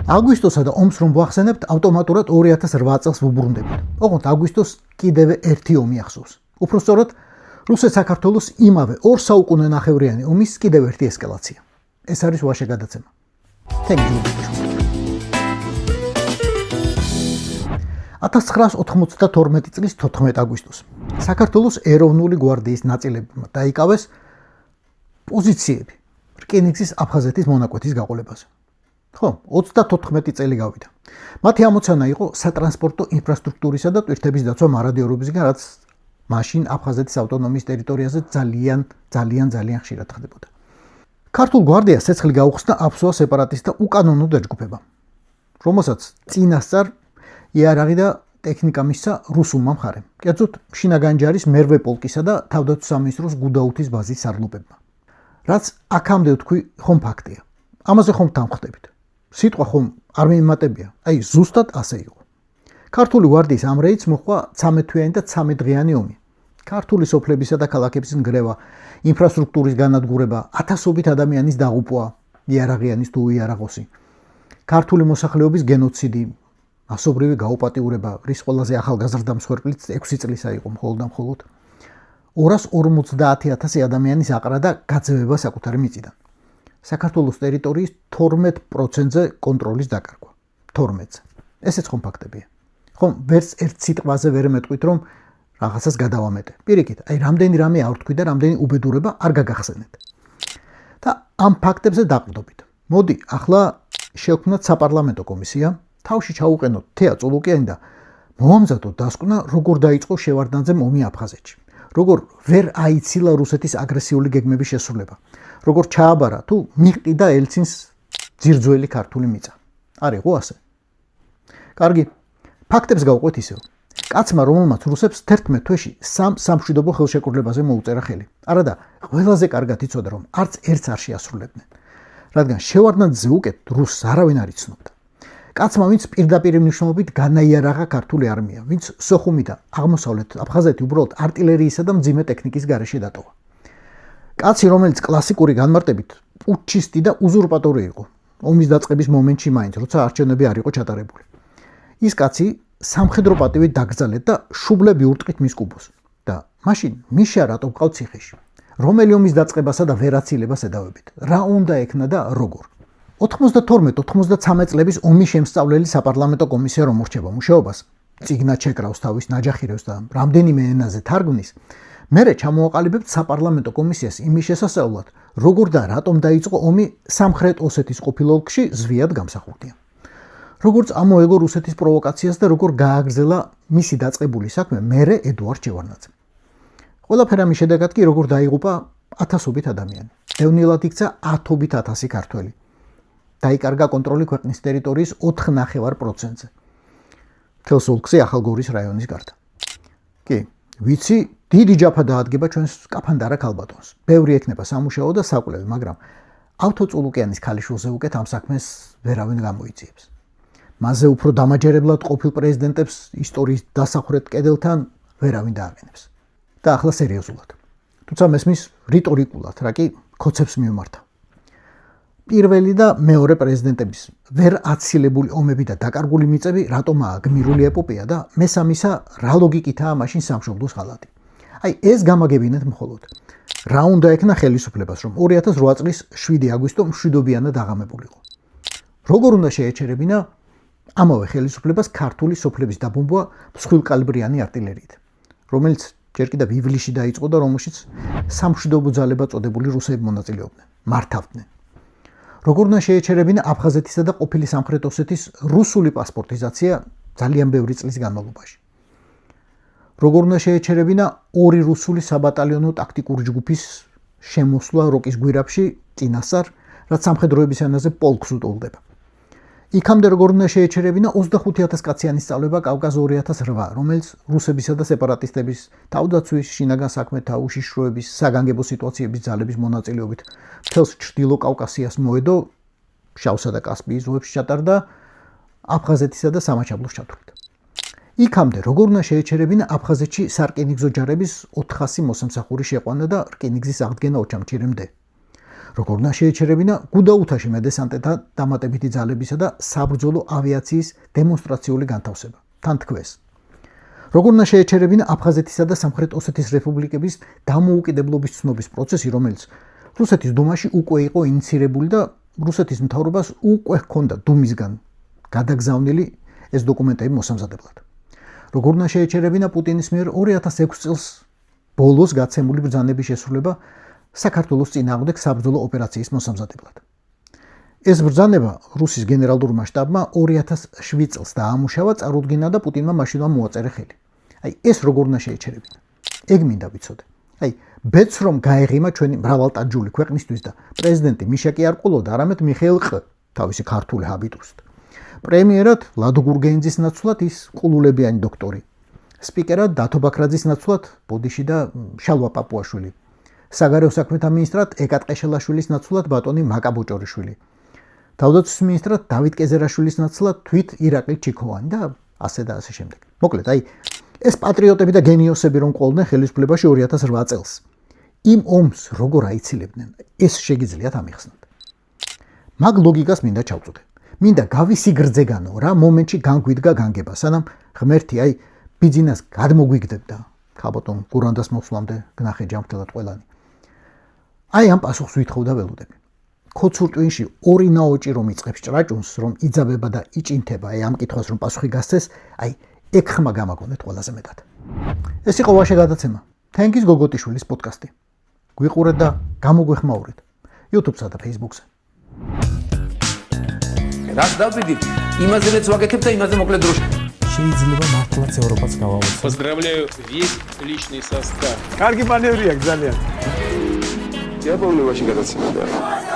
აგვისტოსა და ომს რომ ვახსენებთ, ავტომატურად 2008 წელს ვუბრუნდებით. ოღონდ აგვისტოს კიდევ ერთი ომი ახსოვს. უпростоრად, რუსეთ-საქართველოს იმავე 2 საუკუნენახევრიანი ომის კიდევ ერთი ესკალაცია. ეს არის ვაშე გადაცემა. თენგიზ 1992 წლის 14 აგვისტოს საქართველოს ეროვნული გვარდიის ნაწილებმა დაიკავეს პოზიციები რკინიგზის აფხაზეთის მონაკვეთის გაყოლებაზე. ხო, 34 წელი გავიდა. მათი ამოცანა იყო სატრანსპორტო ინფრასტრუქტურისა და ტვირთების დაცვა მარადიორობისგან, რაც მაშინ აფხაზეთის ავტონომიის ტერიტორიაზე ძალიან ხშირად ხდებოდა. ქართულ გვარდიას ცეცხლი გაუხსნა აფსოა სეპარატისტთა უკანონო დაჯგუფებამ, რომელსაც წინასწარ იარაღი და ტექნიკა მისცა რუსულმა მხარემ, კერძოდ შინაგანჯარის მერვე პოლკისა და თავდაცვის სამინისტროს გუდაუთის ბაზის სარდლობებმა. რაც აქამდე ვთქვი, ხომ ფაქტია. ამაზე ხომ თანხმდებით. სიტყვა ხომ არ მიმატებია, აი ზუსტად ასე იყო. ქართული გვარდიის ამ რეიდს მოჰყვა 13 თვიანი და 13 დღიანი ომი. ქართული სოფლებისა და ქალაქების ნგრევა, ინფრასტრუქტურის განადგურება, ათასობით ადამიანის დაღუპვა, იარაღიანის თუ იარაღოსი. ქართული მოსახლეობის გენოციდი, მასობრივი გაუპატიურება, რის ყველაზე ახალგაზრდა მსხვერპლიც 6 წლისა იყო მხოლოდ და მხოლოდ. 250,000 ადამიანის აყრა და გაძევება საკუთარი მიწიდან. საქართველოს ტერიტორიის 12%-ზე კონტროლის დაკარგვა. 12-ზე. ესეც ხომ ფაქტებია. ხომ ვერც ერთ სიტყვაზე ვერ მეტყვით, რომ რაღაცას გადავამეტე. პირიქით, აი რამდენი რამე არ ვთქვი და რამდენი უბედურება არ გაგახსენეთ. და ამ ფაქტებზე დაყრდობით. მოდი, ახლა შევქმნათ საპარლამენტო კომისია, თავში ჩაუყენოთ თეა წულუკიანი და მოვამზადოთ დასკვნა, როგორ დაიწყო შევარდნაძემ ომი აფხაზეთში. როგორ ვერ აიცილა რუსეთის აგრესიული გეგმების შესრულება. როგორ ჩააბარა თუ მიყიდა ელცინს ძირძველი ქართული მიწა. არ იყო ასე? კარგი, ფაქტებს გავყვეთ ისევ. კაცმა, რომელმაც რუსებს 11 თვეში სამშვიდობო ხელშეკრულებაზე მოუწერა ხელი. არადა, ყველაზე კარგად იცოდა, რომ არც ერთს არ შეასრულებდნენ. რადგან შევარდნაძეზე უკეთ რუსს არავინ არ იცნობდა. კაცმა, ვინც პირდაპირ მნიშვნელობით განაიარაღა ქართული არმია, ვინც სოხუმი და აღმოსავლეთ აფხაზეთი უბრალოდ არტილერიისა და მძიმე ტექნიკის გარეშე დატოვა. კაცი, რომელიც კლასიკური განმარტებით პუტჩისტი და უზურპატორი იყო, ომის დაწყების მომენტში მაინც, როცა არჩევნები არ იყო ჩატარებული. ის კაცი სამხედრო პატივით დაკრძალეთ და შუბლები ურტყით მის კუბოს. და მაშინ მიშა რატო ყავ ციხეში? რომელი ომის დაწყებასა და ვერაცილებას ედავებით? რა უნდა ექნა და როგორ? 92-93 წლების ომის შემსწავლელი საპარლამენტო კომისია რომ ურჩება მუშაობას, წიგნად შეკრავს თავის ნაჯახირებს და რამდენიმე ენაზე თარგმნის, მერე ჩამოაყალიბებთ საპარლამენტო კომისიას იმის შესასწავლად, როგორ და რატომ დაიწყო ომი სამხრეთ ოსეთის ყოფილ ოლქში ზვიად გამსახურდია. როგორც ამოეგო რუსეთის პროვოკაციას და როგორ გააგრძელა მისი დაწყებული საქმე მერე ედუარდ შევარდნაძემ. ყველაფერი ამის შედეგად კი როგორ დაიღუპა ათასობით ადამიანი. დევნილად იქცა 10,000 ქართველი. დაიკარგა კონტროლი ქვეყნის ტერიტორიის 4,9%-ზე. მთელს ოლქზე ახალგორის რაიონის გარდა. კი, ვიცი, დიდი ჯაფა დაადგება ჩვენს კაფანდარა ქალბატონს. ბევრი ექნება სამუშაო და საკვლევი, მაგრამ ავტოწულუკიანის ქალიშვილზე უკეთ ამ საქმეს ვერავინ გამოიწიებს. მასზე უფრო დამაჯერებლად ყოფილ პრეზიდენტებს ისტორიის დასახვრეთ კედელთან ვერავინ დააყენებს. და ახლა სერიოზულად. თუმცა მესმის რიტორიკულად, რა კი ქოცებს მიმართა. პირველი და მეორე პრეზიდენტების ვერ აცილებული ომები და დაკარგული მიწები რატომაა გმირული ეპოპეა და მესამისა რა ლოგიკითაა მაშინ სამშობლოს ხალადი. აი ეს გამაგებინეთ მხოლოდ. რა უნდა ექნა ხელისუფლებას, რომ 2008 წლის 7 აგვისტო მშვიდობიანად აღამებულიყო. როგორ უნდა შეეჩერებინა ამავე ხელისუფლებას ქართული სოფლების დაბომბვა მსხვილკალიბრიანი არტილერიით, რომელიც ჯერ კიდევ ივლისში დაიწყო და რომელშიც სამშვიდობო ძალება წოდებული რუსები მონაწილეობდნენ, მართავდნენ. როგორ უნდა შეეჩერებინა აფხაზეთისა და ყოფილი სამხრეთ ოსეთის რუსული პასპორტიზაცია ძალიან ბევრი წლის განმავლობაში. როგორ უნდა შეეჩერებინა ორი რუსული საბატალიონო ტაქტიკური ჯგუფის შემოსვლა როკის გვირაბში წინასწარ, რაც სამხედროების ენაზე პოლკს უტოლდება. იქამდე როგორ უნდა შეეჩერებინა 25,000 კაციანი სწავლება კავკაზ 2008, რომელიც რუსებისა და სეპარატისტების თავდაცვის, შინაგან საქმეთა უშიშროების, საგანგებო სიტუაციების ძალების მონაწილეობით მთელს ჩრდილო კავკასიას მოედო, შავსა და კასპიის ზღვებში ჩატარდა, აფხაზეთისა და სამაჩაბლოს ჩათვლით. იქამდე როგორ უნდა შეეჩერებინა აფხაზეთში სარკინიგზო ჯარების 400 მოსამსახური შეყვანა და რკინიგზის აღდგენა ოჩამჩირემდე. როგორ უნდა შეეჩერებინა გუდაუთაში მედესანტეთა დამატებითი ძალებისა და საბრძოლო ავიაციის დემონსტრაციული განთავსება. თან თქვეს. როგორ უნდა შეეჩერებინა აფხაზეთისა და სამხრეთ ოსეთის რესპუბლიკების დამოუკიდებლობის ცნობის პროცესი, რომელიც რუსეთის დუმაში უკვე იყო ინიცირებული და რუსეთის მთავრობას უკვე ჰქონდა დუმისგან გადაგზავნილი ეს დოკუმენტები მოსამზადებლად. როგორ უნდა შეეჩერებინა პუტინის მიერ 2006 წელს ბოლოს გაცემული ბრძანების შესრულება საქართველოს წინააღმდეგ საბრძოლო ოპერაციის მოსამზადებლად. ეს ბრძანება რუსის გენერალურმა შტაბმა 2007 წელს დაამუშავა, წარუდგინა და პუტინმა მაშინვე მოაწერა ხელი. ეს როგორ უნდა შეეჩერებინა? ეგ მინდა ვიცოდე. ბედს რომ გაეღიმა ჩვენი მრავალტაჯული ქვეყნისთვის და პრეზიდენტი მიშაკი არ ყოლოდა, არამედ მიხეილ ყ, თავისი ქართული ჰაბიტუსით. პრემიერად ლადო გურგენიძის ნაცვლად ის ყულულებიანი დოქტორი. სპიკერად დათო ბაქრაძის ნაცვლად ბოდიში და შალვა პაპუაშვილი. საგარეო საქმეთა მინისტრად ეკატ ყეშელაშვილის ნაცვლად ბატონი მაკა ბოჭორიშვილი. თავდაცვის მინისტრად დავით კეზერაშვილის ნაცვლად თვით ირაკლი ჩიქოვანი და ასე და ასე შემდეგ. მოკლედ, ეს პატრიოტები და გენიოსები რომ ყოლდნენ ხელისუფლებაში 2008 წელს. იმ ომს როგორ აიცილებდნენ, ეს შეგიძლიათ ამიხსნათ. მაგ ლოგიკას მინდა ჩავწოდე. მინდა გავისიგრძეგანო რა მომენტში განგვიდგა განგება, სანამ ღმერთი ბიძინას გადმოგვიგდებდა. ხაბოტონ გურანდას მოსვლამდე გნახე ჯანმრთელად ყველანი. ამ პასუხს ვითხოვდა ველოდები. ქოცურ ტვინში ორი ნაოჭი რომ იწყებს ჭრაჭუნს, რომ იძაბება და იჭინთება, ამ კითხვას რომ პასუხი გასცეს, ეგ ხმა გამაგონეთ ყველაზე მეტად. ეს იყო ვაშე გადაცემა. თენგის გოგოტიშვილის პოდკასტი. გვიყურეთ და გამოგვეხმაურეთ YouTube-სა და Facebook-ზე. რაც დავიდით, იმაზე რაც ვაკეთებ და იმაზე მოკლედ დროში. შეიძლება მართლაც ევროპას გავავოთ. Поздравляю весь личный состав. კარგი მანევრია ძალიან. Я помню, очень гадаться надо.